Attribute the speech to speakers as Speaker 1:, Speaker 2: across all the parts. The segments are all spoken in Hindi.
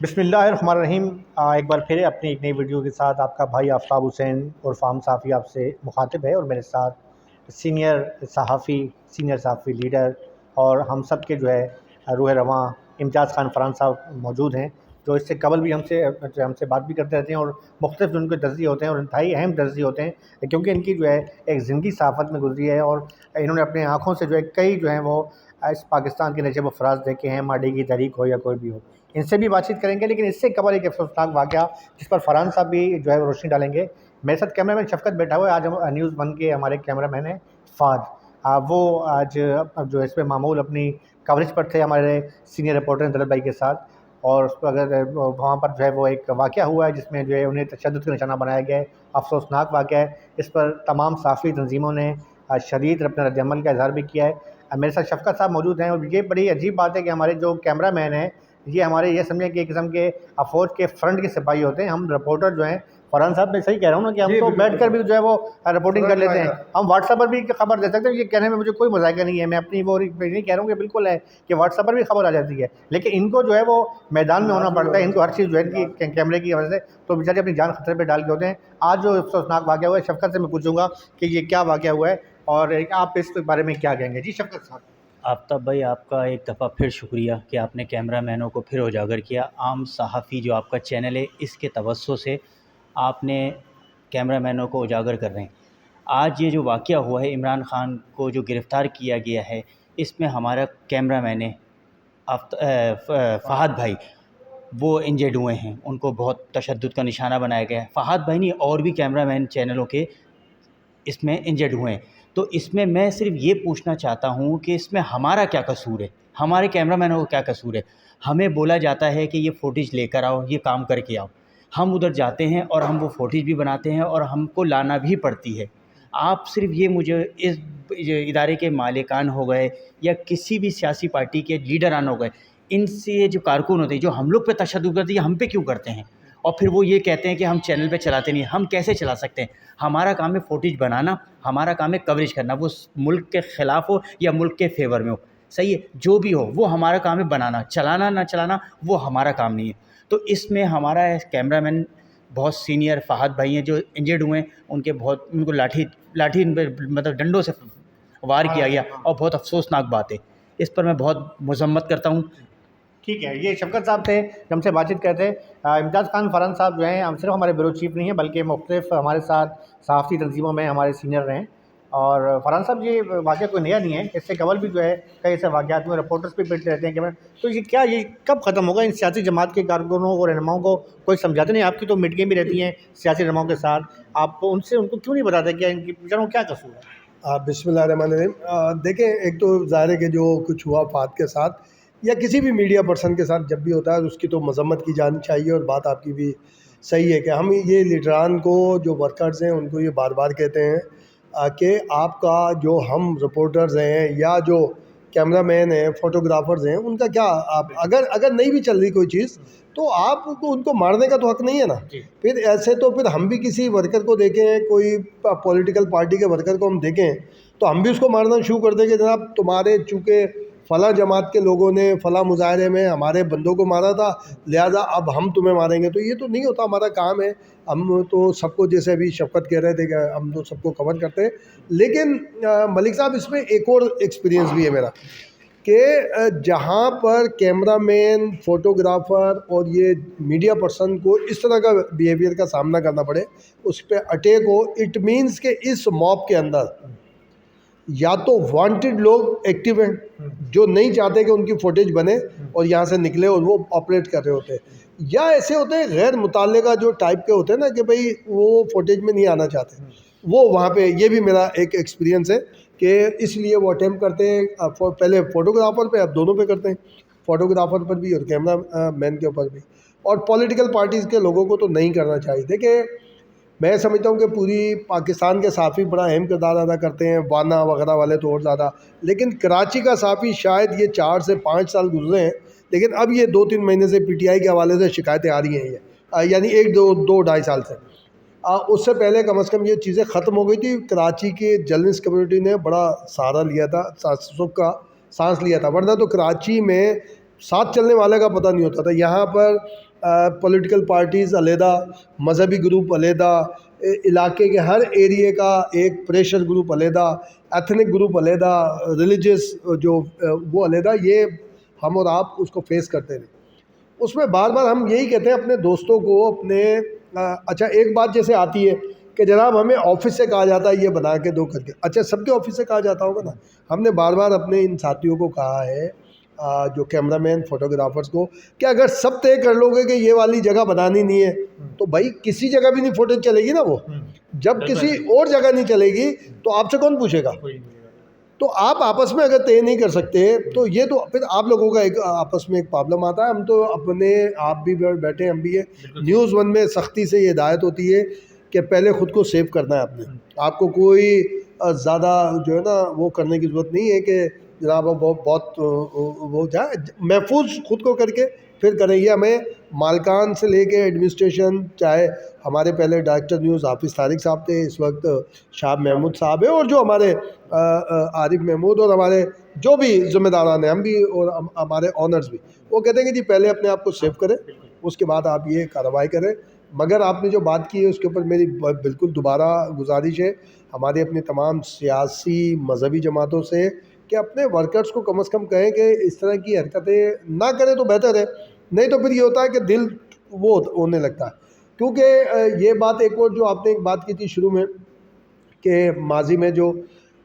Speaker 1: बिस्मिल्लाहिर्रहमानिर्रहीम। एक बार फिर अपनी एक नई वीडियो के साथ आपका भाई आफ्ताब हुसैन और फार्म साफ़ी आपसे मुखातिब है, और मेरे साथ सीनियर सहाफ़ी लीडर और हम सब के जो है रूह रवां इम्तियाज़ खान फ़रहान साहब मौजूद हैं, जो इससे कबल भी हमसे बात भी करते रहते हैं और मुख्तलिफ़ उनके दर्जी होते हैं और इंतहाई अहम दर्जी होते हैं, क्योंकि इनकी जो है एक ज़िंदगी सहाफ़त में गुजरी है और इन्होंने अपनी आँखों से जो है कई जो हैं वो इस पाकिस्तान के नजब अफराज देखे हैं, माडी की तहरीक हो या कोई भी हो। इनसे भी बातचीत करेंगे, लेकिन इससे कबल एक अफसोसनाक वाक़या जिस पर फ़रहान साहब भी जो है रोशनी डालेंगे। मेरे साथ कैमरामैन शफ़क़त बैठा हुआ है। आज हम न्यूज़ 1 के हमारे कैमरामैन हैं फ़ाद। वो आज जो है इस पे मामूल अपनी कवरेज पर थे हमारे सीनियर रिपोर्टर हैं दलत भाई के साथ, और उस पर अगर वहाँ पर जो है वो एक वाक़या हुआ है जिसमें जो है उन्हें तशद्दुद का निशाना बनाया गया है। अफसोसनाक वाक़या है। इस पर तमाम सहाफ़ी तंज़ीमों ने शदीद अपने रद्द-ए-अमल का इज़हार भी किया है। मेरे साथ शफ़क़त साहब मौजूद हैं, और ये बड़ी अजीब बात है कि हमारे जो कैमरामैन हैं ये हमारे ये समझें कि एक किस्म के फ़ौज के फ्रंट के सिपाही होते हैं। हम रिपोर्टर जो हैं, फ़रहान साहब मैं सही कह रहा हूँ ना कि हम तो बैठकर भी जो है वो रिपोर्टिंग कर लेते हैं। हम व्हाट्सएप पर भी खबर दे सकते हैं, ये कहने में मुझे कोई मज़ाक़ नहीं है। मैं अपनी वो नहीं कह रहा हूँ कि बिल्कुल है कि व्हाट्सएप पर भी खबर आ जाती है, लेकिन इनको जो है वो मैदान में होना पड़ता है। इनको हर चीज़ जो है इनकी कैमरे की वजह से तो बेचारे अपनी जान खतरे पर डाल के होते हैं। आज जो अफसोसनाक वाक़या हुआ है, शफ़क़त से मैं पूछूँगा कि ये क्या वाक़या हुआ है और आप इस बारे में क्या कहेंगे? जी शफ़क़त साहब।
Speaker 2: आफ्ताब भाई, आपका एक दफ़ा फिर शुक्रिया कि आपने कैमरामैनों को फिर उजागर किया। आम सहाफ़ी जो आपका चैनल है, इसके तवज्जो से आपने कैमरामैनों को उजागर कर रहे हैं। आज ये जो वाक़या हुआ है, इमरान ख़ान को जो गिरफ़्तार किया गया है, इसमें हमारा कैमरामैन है फ़हद भाई, वो इंजर्ड हुए हैं। उनको बहुत तशद्दुद का निशाना बनाया गया है। फ़हद भाई नहीं, और भी कैमरामैन चैनलों के इसमें इंजर्ड हुए हैं। तो इसमें मैं सिर्फ़ ये पूछना चाहता हूँ कि इसमें हमारा क्या कसूर है? हमारे कैमरामैनों को क्या कसूर है? हमें बोला जाता है कि ये फ़ुटेज लेकर आओ, ये काम करके आओ। हम उधर जाते हैं और हम वो फ़ुटेज भी बनाते हैं और हमको लाना भी पड़ती है। आप सिर्फ़ ये मुझे इस इदारे के मालिकान हो गए या किसी भी सियासी पार्टी के लीडरान हो गए, इनसे जो कारकुन होते हैं, जो हम लोग पे तशद्दुद करते हैं, ये हम पे क्यों करते हैं? और फिर वो ये कहते हैं कि हम चैनल पे चलाते नहीं हैं। हम कैसे चला सकते हैं? हमारा काम है फुटेज बनाना, हमारा काम है कवरेज करना, वो मुल्क के ख़िलाफ़ हो या मुल्क के फेवर में हो, सही है, जो भी हो वो हमारा काम है बनाना। चलाना ना चलाना वो हमारा काम नहीं है। तो इसमें हमारा कैमरामैन बहुत सीनियर फ़हद भाई हैं जो इंजर्ड हुए हैं, उनको लाठी लाठी मतलब डंडों से वार किया गया, और बहुत अफसोसनाक बात है। इस पर मैं बहुत मज़म्मत करता हूँ।
Speaker 1: ठीक है, ये शफ़क़त साहब थे जो हमसे बातचीत कर रहे थे। इम्तियाज़ खान फ़रहान साहब जो हैं, हम सिर्फ हमारे ब्यूरो चीफ़ नहीं हैं, बल्कि मुख्तलिफ़ हमारे साथ सहाफ़ती तंज़ीमों में हमारे सीनियर रहे हैं। और फ़रहान साहब, ये वाक़या कोई नया नहीं है। इससे कबल भी जो है कई ऐसे वाक़यात में रिपोर्टर्स भी बैठते रहते हैं कि मैं तो ये कब ख़त्म होगा? इन सियासी जमात के कारकुनों और रहनुमाओं को कोई समझाते नहीं? आपकी तो मीटिंगें भी रहती हैं सियासी रहनुमाओं के साथ, आप उनको क्यों नहीं बताते कि इनकी बेचारों को क्या कसूर है?
Speaker 3: बिस्मिल्लाहिर्रहमानिर्रहीम। देखें, एक तो ज़ाहिर है कि जो कुछ हुआ फ़ाद के साथ या किसी भी मीडिया पर्सन के साथ जब भी होता है, उसकी तो मज़म्मत की जानी चाहिए, और बात आपकी भी सही है कि हम ये लीडरान को, जो वर्कर्स हैं, उनको ये बार बार कहते हैं कि आपका जो हम रिपोर्टर्स हैं या जो कैमरामैन हैं, फ़ोटोग्राफ़र्स हैं, उनका क्या, आप अगर नहीं भी चल रही कोई चीज़, तो आप उनको मारने का तो हक़ नहीं है ना। फिर ऐसे तो फिर हम भी किसी वर्कर को देखें, कोई पॉलिटिकल पार्टी के वर्कर को हम देखें, तो हम भी उसको मारना शुरू कर दें कि जनाब तुम्हारे चूँकि फ़लाँ जमात के लोगों ने फ़लाँ मुजाहरे में हमारे बंदों को मारा था, लिहाजा अब हम तुम्हें मारेंगे। तो ये तो नहीं होता। हमारा काम है, हम तो सबको, जैसे अभी शफ़क़त कह रहे थे कि हम तो सबको कवर करते हैं। लेकिन मलिक साहब, इसमें एक और एक्सपीरियंस भी है मेरा कि जहाँ पर कैमरामैन, फ़ोटोग्राफ़र और ये मीडिया पर्सन को इस तरह का बिहेवियर का सामना करना पड़े, उस पर अटैक हो, इट मीन्स कि इस मॉब के अंदर या तो वांटेड लोग एक्टिव हैं जो नहीं चाहते कि उनकी फुटेज बने और यहाँ से निकले और वो ऑपरेट कर रहे होते हैं, या ऐसे होते हैं गैर मुताल्लिका जो टाइप के होते हैं ना, कि भाई वो फुटेज में नहीं आना चाहते, वो वहाँ पे, ये भी मेरा एक एक्सपीरियंस है कि इसलिए वो अटैम्प्ट करते हैं। पहले फ़ोटोग्राफ़र पे, अब दोनों पे करते हैं, फ़ोटोग्राफ़र पर भी और कैमरा मैन के ऊपर भी। और पॉलिटिकल पार्टीज़ के लोगों को तो नहीं करना चाहिए। देखिए, मैं समझता हूँ कि पूरी पाकिस्तान के सहाफ़ी बड़ा अहम किरदार अदा करते हैं, वाना वगैरह वाले तो और ज़्यादा, लेकिन कराची का सहाफ़ी शायद ये 4 से 5 साल गुजरे हैं, लेकिन अब ये 2-3 महीने से पीटीआई के हवाले से शिकायतें आ रही हैं, ये यानी 1-2 ढाई साल से। उससे पहले कम से कम ये चीज़ें ख़त्म हो गई थी। कराची के जर्नलिस्ट कम्युनिटी ने बड़ा सहारा लिया था, सुख का सांस लिया था, वरना तो कराची में साथ चलने वाले का पता नहीं होता था। यहाँ पर पॉलिटिकल पार्टीज़ अलहदा, मजहबी ग्रुप अलहदा, इलाके के हर एरिए का एक प्रेशर ग्रुप अलहदा, एथनिक ग्रुप अलहदा, रिलीजियस जो वो अलहदा, ये हम और आप उसको फेस करते थे। उसमें बार बार हम यही कहते हैं अपने दोस्तों को, अपने अच्छा एक बात जैसे आती है कि जनाब हमें ऑफिस से कहा जाता है ये बना के दो करके, अच्छा सबके ऑफिस से कहा जाता होगा ना। हमने बार बार अपने इन साथियों को कहा है, जो कैमरामैन फोटोग्राफर्स को, कि अगर सब तय कर लोगे कि ये वाली जगह बनानी नहीं है तो भाई किसी जगह भी नहीं फोटो चलेगी ना। वो जब किसी और जगह नहीं चलेगी तो आपसे कौन पूछेगा। तो आप आपस में अगर तय नहीं कर सकते तो ये तो फिर आप लोगों का एक आपस में एक प्रॉब्लम आता है। हम तो अपने, आप भी बैठे हम भी है, न्यूज़ वन में सख्ती से ये हिदायत होती है कि पहले ख़ुद को सेव करना है आपने। आपको कोई ज़्यादा जो है ना वो करने की ज़रूरत नहीं है कि जनाब बहुत वो जाए, महफूज खुद को करके फिर करें। ये हमें मालकान से लेके एडमिनिस्ट्रेशन, चाहे हमारे पहले डायरेक्टर न्यूज़ हाफिज़ तारिक साहब थे, इस वक्त शाह महमूद साहब है, और जो हमारे आरिफ महमूद और हमारे जो भी ज़िम्मेदारान हैं, हम भी और हमारे ऑनर्स भी, वो कहते हैं कि जी पहले अपने आप को सेव करें, उसके बाद आप ये कार्रवाई करें। मगर आपने जो बात की है उसके ऊपर मेरी बिल्कुल दोबारा गुजारिश है हमारी अपनी तमाम सियासी मजहबी जमातों से कि अपने वर्कर्स को कम से कम कहें कि इस तरह की हरकतें ना करें तो बेहतर है। नहीं तो फिर ये होता है कि दिल वो होने लगता है। क्योंकि ये बात एक और जो आपने एक बात की थी शुरू में कि माजी में जो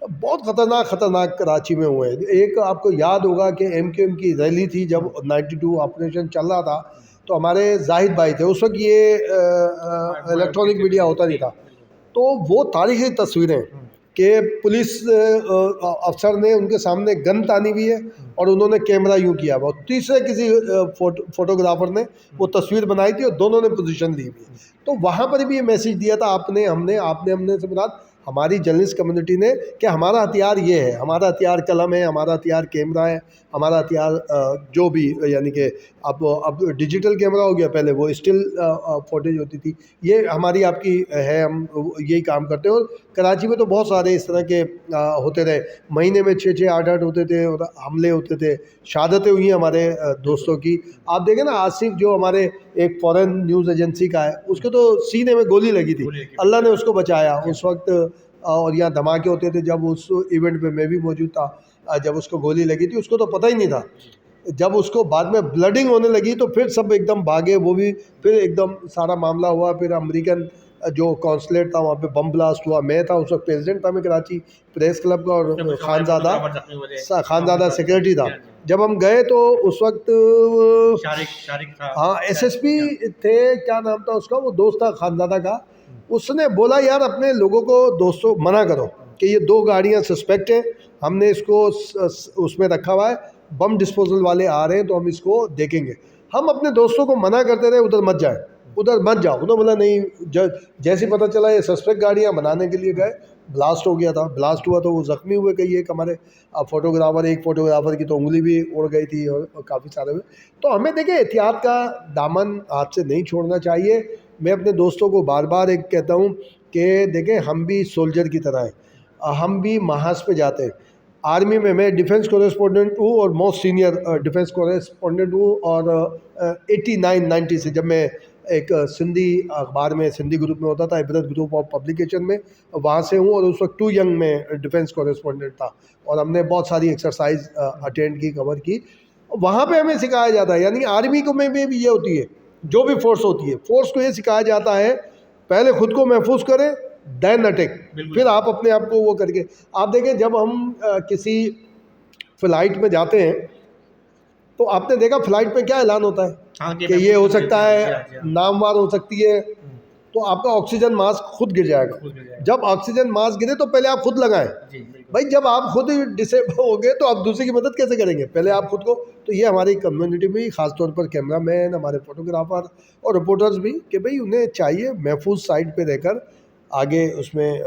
Speaker 3: बहुत ख़तरनाक कराची में हुए, एक आपको याद होगा कि MQM की रैली थी जब 92 ऑपरेशन चल रहा था, तो हमारे जाहिद भाई थे उस वक्त, ये इलेक्ट्रॉनिक मीडिया होता नहीं था, तो वो तारीख़ी तस्वीरें कि पुलिस अफसर ने उनके सामने गन तानी हुई है और उन्होंने कैमरा यूँ किया हुआ, तीसरे किसी फोटोग्राफर ने वो तस्वीर बनाई थी और दोनों ने पोजीशन ली हुई है। तो वहाँ पर भी ये मैसेज दिया था आपने हमने से मुराद हमारी जर्नलिस्ट कम्युनिटी ने कि हमारा हथियार ये है, हमारा हथियार कलम है, हमारा हथियार कैमरा है, हमारा हथियार जो भी, यानी कि अब डिजिटल कैमरा हो गया, पहले वो स्टिल फुटेज होती थी, ये हमारी आपकी है, हम यही काम करते हैं। और कराची में तो बहुत सारे इस तरह के होते रहे, महीने में 6-6 8-8 होते थे और हमले होते थे, शहादतें हुई हमारे दोस्तों की। आप देखें ना, आसिफ जो हमारे एक फॉरेन न्यूज़ एजेंसी का है, उसको तो सीने में गोली लगी थी, अल्लाह ने उसको बचाया उस वक्त। और यहाँ धमाके होते थे, जब उस इवेंट में मैं भी मौजूद था, जब उसको गोली लगी थी उसको तो पता ही नहीं था। जब उसको बाद में ब्लडिंग होने लगी तो फिर सब एकदम भागे, वो भी फिर एकदम सारा मामला हुआ। फिर अमेरिकन जो कॉन्सुलेट था वहाँ पे बम ब्लास्ट हुआ। मैं था उस वक्त, प्रेसिडेंट था मैं कराची प्रेस क्लब का, और खानज़ादा सेक्रेटरी था। जब हम गए तो उस वक्त शारिक था, हाँ SSP थे, क्या नाम था उसका, वो दोस्त था खानज़ादा का। उसने बोला यार अपने लोगों को, दोस्तों मना करो कि ये 2 गाड़ियाँ सस्पेक्ट हैं, हमने इसको उसमें रखा हुआ है, बम डिस्पोजल वाले आ रहे हैं तो हम इसको देखेंगे। हम अपने दोस्तों को मना करते रहे उधर मत जाए, उधर मत जाओ। उन्होंने बोला नहीं, जैसे पता चला ये सस्पेक्ट गाड़ियाँ बनाने के लिए गए, ब्लास्ट हो गया था। ब्लास्ट हुआ तो वो ज़ख्मी हुए कई एक हमारे फोटोग्राफर, एक फोटोग्राफर की तो उंगली भी उड़ गई थी और काफ़ी सारे हुए। तो हमें देखें एहतियात का दामन हाथ से नहीं छोड़ना चाहिए। मैं अपने दोस्तों को बार बार एक कहता हूँ कि देखें हम भी सोल्जर की तरह हैं, हम भी महाज पे जाते हैं। आर्मी में मैं डिफेंस कॉरेस्पॉन्डेंट हूँ और मोस्ट सीनियर डिफेंस कॉरेस्पॉन्डेंट हूँ, और 89-90 से जब मैं एक सिंधी अखबार में, सिंधी ग्रुप में होता था, इबरत ग्रुप ऑफ पब्लिकेशन में, वहाँ से हूँ। और उस वक्त टू यंग में डिफेंस कॉरेस्पॉन्डेंट था और हमने बहुत सारी एक्सरसाइज अटेंड की, कवर की। वहाँ पे हमें सिखाया जाता है, यानी आर्मी को में भी ये होती है, जो भी फोर्स होती है, फोर्स को ये सिखाया जाता है पहले खुद को महफूज करें, देन अटैक, फिर आप अपने आप को वो करके। आप देखें जब हम किसी फ्लाइट में जाते हैं तो आपने देखा फ्लाइट में क्या ऐलान होता है कि ये हो सकता है नामवार हो सकती है, तो आपका ऑक्सीजन मास्क खुद गिर जाएगा। जब ऑक्सीजन मास्क गिरे तो पहले आप खुद लगाएं भाई, जब आप खुद डिसेबल हो गए तो आप दूसरे की मदद कैसे करेंगे, पहले आप खुद को। तो ये हमारी कम्युनिटी में ख़ासतौर पर कैमरामैन, हमारे फोटोग्राफर और रिपोर्टर्स भी, कि भाई उन्हें चाहिए महफूज साइड पे रहकर आगे उसमें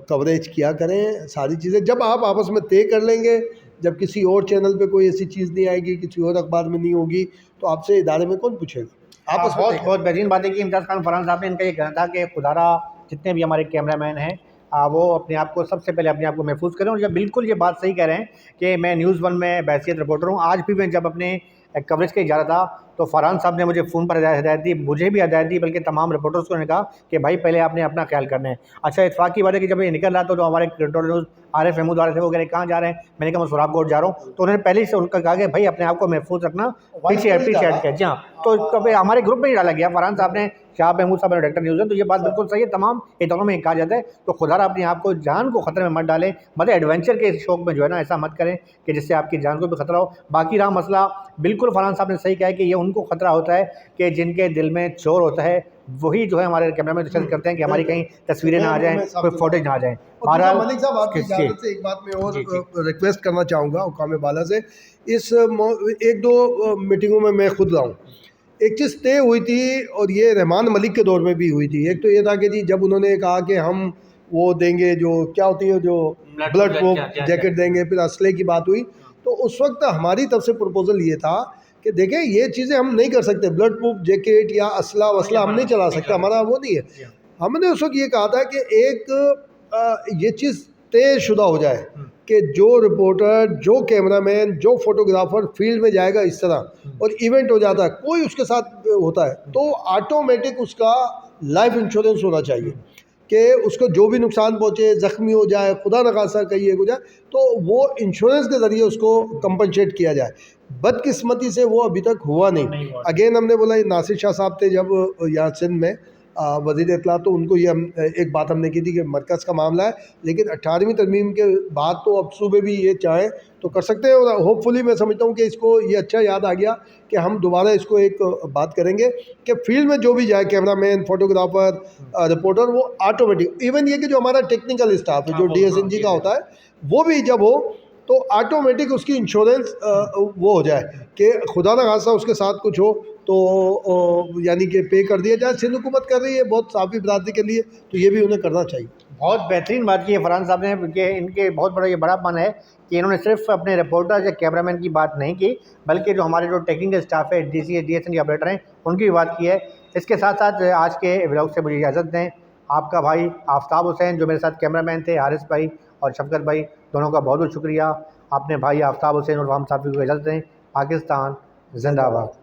Speaker 3: कवरेज किया करें सारी चीज़ें। जब आप आपस में तय कर लेंगे, जब किसी और चैनल पे कोई ऐसी चीज़ नहीं आएगी, किसी और अखबार में नहीं होगी, तो आपसे इदारे में कौन पूछेगा। आपस में
Speaker 1: बहुत बेहतरीन बात है कि इम्तियाज़ खान फरहान साहब ने इनका ये कहना था कि खुदारा जितने भी हमारे कैमरामैन हैं वो अपने आप को सबसे पहले अपने आप को महफूज करें। और जब बिल्कुल ये बात सही कह रहे हैं कि मैं न्यूज़ वन में बैसियत रिपोर्टर हूँ। आज भी मैं जब अपने कवरेज के जा रहा था, तो फरहान साहब ने मुझे फ़ोन पर हिदायत दी, मुझे भी हिदायत दी, बल्कि तमाम रिपोर्टर्स को ने कहा कि भाई पहले आपने अपना ख्याल करना है। अच्छा, इत्तेफ़ाक की बात है कि जब ये निकल रहा था तो हमारे कंट्रोल न्यूज़ आरिफ महमूद वाले थे, वो कह रहे कहाँ जा रहे हैं? मैंने कहा मैं सुरागकोट जा रहा हूँ। तो उन्होंने पहले ही से उनका कहा कि भाई अपने आप को महफूज रखना, पीछे हट के। जी हाँ, तो कभी हमारे ग्रुप में ही डाला गया। फरहान साहब ने, शाह महमूद साहब डायरेक्टर न्यूज़ है, तो ये बात बिल्कुल सही है। तमाम इदारों में कहा जाता है, तो खुदा अपने आप को जान को ख़तरे में मत डालें, मतलब एडवेंचर के शौक़ में जो है ना ऐसा मत करें कि जिससे आपकी जान को भी खतरा हो। बाकी रहा मसला, बिल्कुल फरहान साहब ने सही कहा है कि ये उनको खतरा होता है कि जिनके दिल में चोर होता है, वही जो है हमारे कैमरा में कोशिश करते हैं कि हमारी कहीं तस्वीरें ना आ जाएँ, कोई फुटेज ना आ जाए।
Speaker 3: बहरहाल मलिक साहब, आपकी इजाज़त से एक बात मैं और रिक्वेस्ट करना चाहूँगा हुकाम बाला से। इस एक दो मीटिंगों में मैं खुद रहा हूँ। एक चीज़ तय हुई थी और ये रहमान मलिक के दौर में भी हुई थी। एक तो ये था कि जी जब उन्होंने कहा कि हम वो देंगे जो क्या होती है जो ब्लड प्रूफ जैकेट देंगे, फिर असले की बात हुई, तो उस वक्त हमारी तरफ से प्रपोजल ये था कि देखें ये चीज़ें हम नहीं कर सकते, ब्लड प्रूफ जैकेट या असला वसला हम नहीं चला सकते, हमारा वो नहीं है। हमने उस वक्त ये कहा था कि एक ये चीज़ तय शुदा हो जाए कि जो रिपोर्टर, जो कैमरामैन, जो फोटोग्राफर फील्ड में जाएगा इस तरह और इवेंट हो जाता है, कोई उसके साथ होता है, तो ऑटोमेटिक उसका लाइफ इंश्योरेंस होना चाहिए कि उसको जो भी नुकसान पहुँचे, ज़ख्मी हो जाए, खुदा न खासा कहीं हो जाए, तो वो इंश्योरेंस के ज़रिए उसको कंपनसेट किया जाए। बदकिस्मती से वो अभी तक हुआ नहीं। अगेन हमने बोला, ये नासिर शाह साहब थे जब यहाँ सिंध में वज़ीर इत्तला, तो उनको ये एक बात हमने की थी कि मरकज़ का मामला है, लेकिन 18वीं तरमीम के बाद तो अब सूबे भी ये चाहें तो कर सकते हैं। और होपफुली मैं समझता हूँ कि इसको ये अच्छा याद आ गया कि हम दोबारा इसको एक बात करेंगे कि फील्ड में जो भी जाए, कैमरामैन, फोटोग्राफर, रिपोर्टर, वो ऑटोमेटिक, इवन ये कि जो हमारा टेक्निकल स्टाफ है जो DSNG का होता है, वो भी जब हो तो ऑटोमेटिक उसकी इंश्योरेंस वो हो जाए कि खुदा न खासा उसके साथ कुछ हो तो यानी कि पे कर दिया जाए। सिंध हुकूमत कर रही है बहुत साफ़ी बरादरी के लिए, तो ये भी उन्हें करना चाहिए।
Speaker 1: बहुत बेहतरीन बात की है फरहान साहब ने कि इनके बहुत बड़ा ये बड़ापन है कि इन्होंने सिर्फ अपने रिपोर्टर या कैमरामैन की बात नहीं की, बल्कि जो हमारे जो टेक्निकल स्टाफ है, DSNG ऑपरेटर हैं, उनकी भी बात की है। इसके साथ साथ आज के व्लॉग से मुझे इजाज़त दें। आपका भाई आफ्ताब हुसैन, जो मेरे साथ कैमरामैन थे, हारिस भाई और शफकत भाई, दोनों का बहुत बहुत शुक्रिया। अपने भाई आफ्ताब हुसैन और फाहम साफ़ी को इजाज़त दें। पाकिस्तान जिंदाबाद।